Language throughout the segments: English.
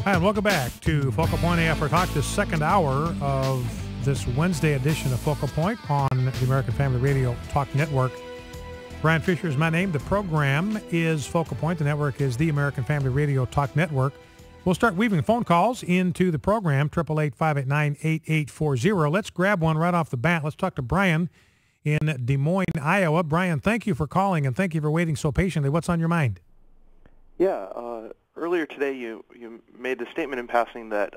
Hi, and welcome back to Focal Point After Talk, the second hour of this Wednesday edition of Focal Point on the American Family Radio Talk Network. Brian Fisher is my name. The program is Focal Point. The network is the American Family Radio Talk Network. We'll start weaving phone calls into the program, 888-589-8840. Let's grab one right off the bat. Let's talk to Brian in Des Moines, Iowa. Brian, thank you for calling, and thank you for waiting so patiently. What's on your mind? Yeah, earlier today you made the statement in passing that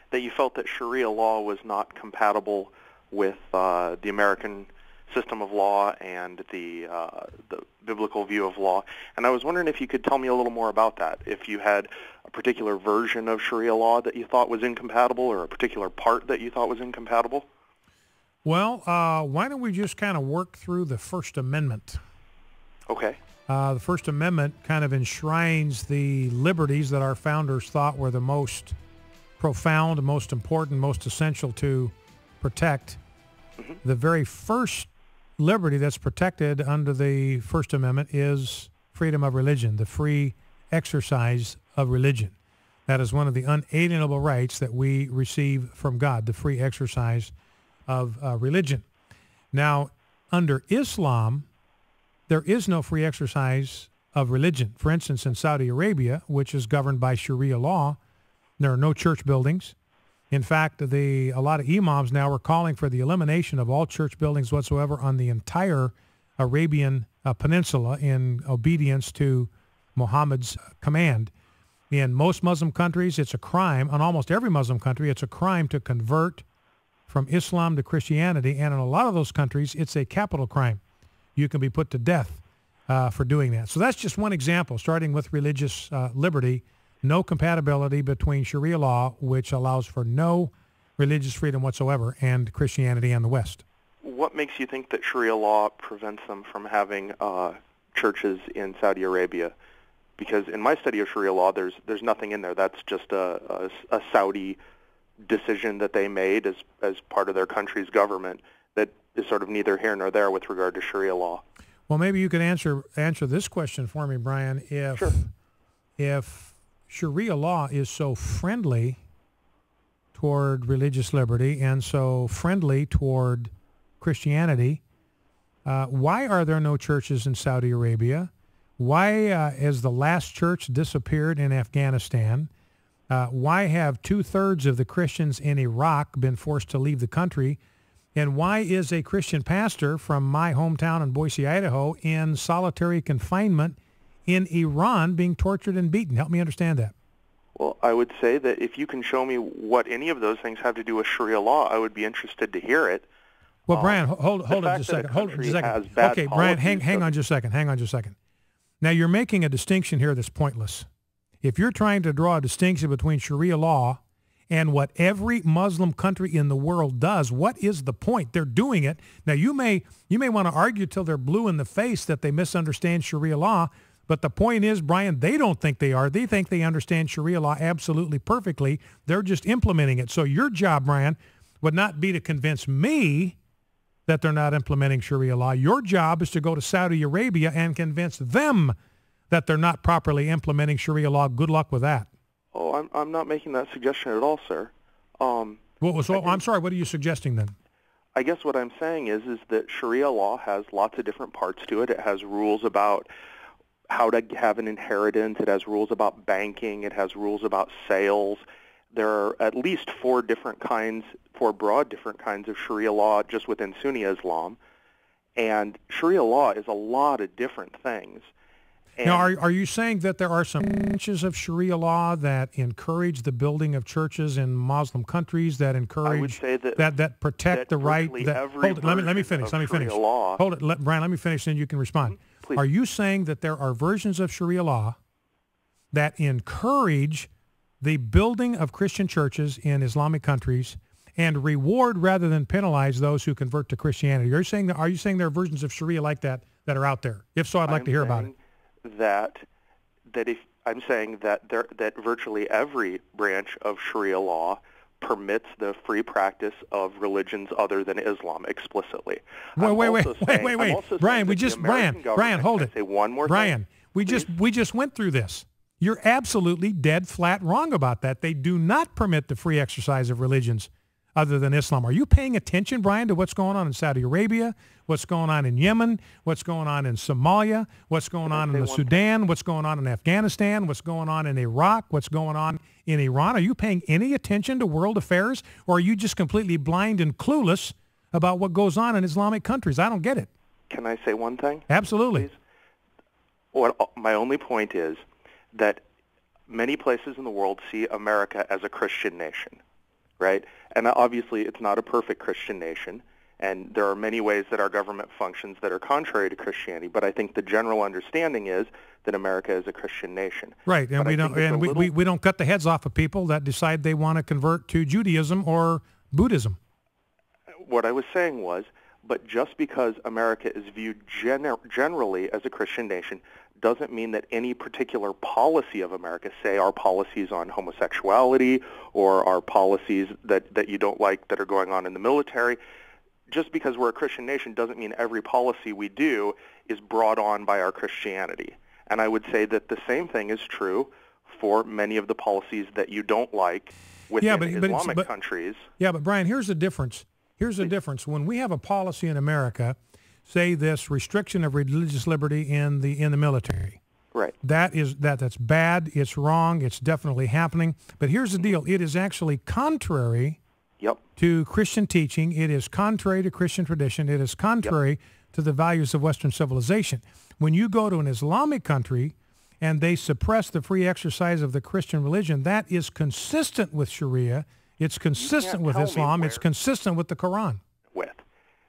that you felt that Sharia law was not compatible with the American system of law and the biblical view of law. And I was wondering if you could tell me a little more about that. If you had a particular version of Sharia law that you thought was incompatible, or a particular part that you thought was incompatible? Well, why don't we just kind of work through the First Amendment? Okay. The First Amendment kind of enshrines the liberties that our founders thought were the most profound, most important, most essential to protect. Mm-hmm. The very first liberty that's protected under the First Amendment is freedom of religion, the free exercise of religion. That is one of the unalienable rights that we receive from God, the free exercise of religion. Now, under Islam, there is no free exercise of religion. For instance, in Saudi Arabia, which is governed by Sharia law, there are no church buildings. In fact, a lot of imams now are calling for the elimination of all church buildings whatsoever on the entire Arabian Peninsula in obedience to Muhammad's command. In most Muslim countries, it's a crime. On almost every Muslim country, it's a crime to convert from Islam to Christianity. And in a lot of those countries, it's a capital crime. You can be put to death for doing that. So that's just one example, starting with religious liberty. No compatibility between Sharia law, which allows for no religious freedom whatsoever, and Christianity and the West. What makes you think that Sharia law prevents them from having churches in Saudi Arabia? Because in my study of Sharia law, there's nothing in there. That's just a Saudi decision that they made as part of their country's government that is sort of neither here nor there with regard to Sharia law. Well, maybe you could answer this question for me, Brian. Sure. If Sharia law is so friendly toward religious liberty and so friendly toward Christianity, why are there no churches in Saudi Arabia? Why has the last church disappeared in Afghanistan? Why have 2/3 of the Christians in Iraq been forced to leave the country? And why is a Christian pastor from my hometown in Boise, Idaho, in solitary confinement in Iran being tortured and beaten? Help me understand that. Well, I would say that if you can show me what any of those things have to do with Sharia law, I would be interested to hear it. Well, Brian, hold it just a second. Hold it just a second. Okay, Brian, hang on just a second. Hang on just a second. Now, you're making a distinction here that's pointless. If you're trying to draw a distinction between Sharia law and what every Muslim country in the world does, what is the point? They're doing it. Now, you may want to argue till they're blue in the face that they misunderstand Sharia law, but the point is, Brian, they don't think they are. They think they understand Sharia law absolutely perfectly. They're just implementing it. So your job, Brian, would not be to convince me that they're not implementing Sharia law. Your job is to go to Saudi Arabia and convince them that they're not properly implementing Sharia law. Good luck with that. Oh, I'm not making that suggestion at all, sir. I'm sorry, what are you suggesting then? I guess what I'm saying is that Sharia law has lots of different parts to it. It has rules about how to have an inheritance. It has rules about banking. It has rules about sales. There are at least four broad different kinds of Sharia law just within Sunni Islam. And Sharia law is a lot of different things. And now, are you saying that there are some branches of Sharia law that encourage the building of churches in Muslim countries, that encourage, I would say that protect the right? Hold it, let me finish. Hold it, Brian, let me finish, then you can respond. Please. Are you saying that there are versions of Sharia law that encourage the building of Christian churches in Islamic countries and reward rather than penalize those who convert to Christianity? Are you saying there are versions of Sharia like that are out there? If so, I'd like to hear about it. I'm saying that virtually every branch of Sharia law permits the free practice of religions other than Islam explicitly. Wait, Brian, hold it. Say one more Brian, thing. we just went through this. You're absolutely dead flat wrong about that. They do not permit the free exercise of religions other than Islam. Are you paying attention, Brian, to what's going on in Saudi Arabia, what's going on in Yemen, what's going on in Somalia, what's going on in the Sudan, what's going on in Afghanistan, what's going on in Iraq, what's going on in Iran? Are you paying any attention to world affairs, or are you just completely blind and clueless about what goes on in Islamic countries? I don't get it. Can I say one thing? Absolutely. Please? My only point is that many places in the world see America as a Christian nation, right? And obviously it's not a perfect Christian nation, and there are many ways that our government functions that are contrary to Christianity, but I think the general understanding is that America is a Christian nation. Right, and we don't cut the heads off of people that decide they want to convert to Judaism or Buddhism. What I was saying was, but just because America is viewed generally as a Christian nation doesn't mean that any particular policy of America, say our policies on homosexuality or our policies that you don't like that are going on in the military, just because we're a Christian nation doesn't mean every policy we do is brought on by our Christianity. And I would say that the same thing is true for many of the policies that you don't like within Islamic countries. Yeah, but Brian, here's the difference. Here's the difference. When we have a policy in America, say this restriction of religious liberty in the military. Right. That's bad. It's wrong. It's definitely happening. But here's the deal. It is actually contrary to Christian teaching. It is contrary to Christian tradition. It is contrary to the values of Western civilization. When you go to an Islamic country and they suppress the free exercise of the Christian religion, that is consistent with Sharia. It's consistent with Islam. It's consistent with the Quran.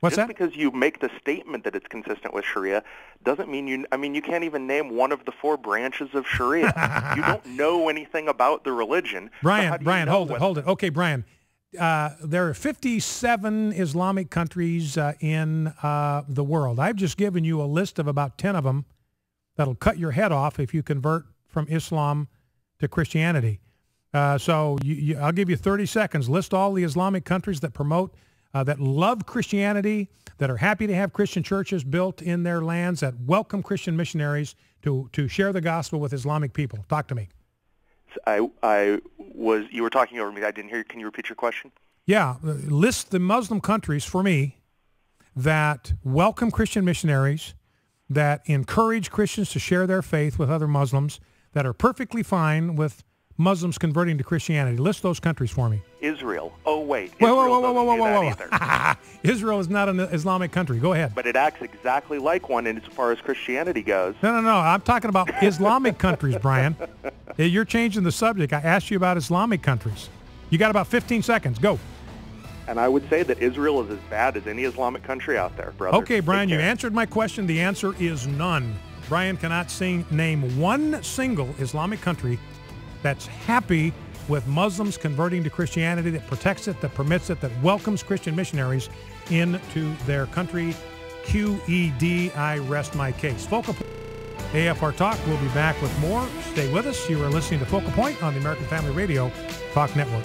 What's Just that? because you make the statement that it's consistent with Sharia doesn't mean you can't even name one of the 4 branches of Sharia. You don't know anything about the religion. Brian, hold it. Okay, Brian, there are 57 Islamic countries in the world. I've just given you a list of about 10 of them that'll cut your head off if you convert from Islam to Christianity. So I'll give you 30 seconds. List all the Islamic countries that promote that love Christianity, that are happy to have Christian churches built in their lands, that welcome Christian missionaries to share the gospel with Islamic people. Talk to me. You were talking over me. I didn't hear you. Can you repeat your question? Yeah. List the Muslim countries for me that welcome Christian missionaries, that encourage Christians to share their faith with other Muslims, that are perfectly fine with Muslims converting to Christianity. List those countries for me. Israel. Oh, wait. Whoa. Israel is not an Islamic country. Go ahead. But it acts exactly like one as far as Christianity goes. No. I'm talking about Islamic countries, Brian. You're changing the subject. I asked you about Islamic countries. You got about 15 seconds. Go. And I would say that Israel is as bad as any Islamic country out there, brother. Okay, Brian, you answered my question. The answer is none. Brian cannot name one single Islamic country that's happy with Muslims converting to Christianity, that protects it, that permits it, that welcomes Christian missionaries into their country. QED, I rest my case. Focal Point, AFR Talk. We'll be back with more. Stay with us. You are listening to Focal Point on the American Family Radio Talk Network.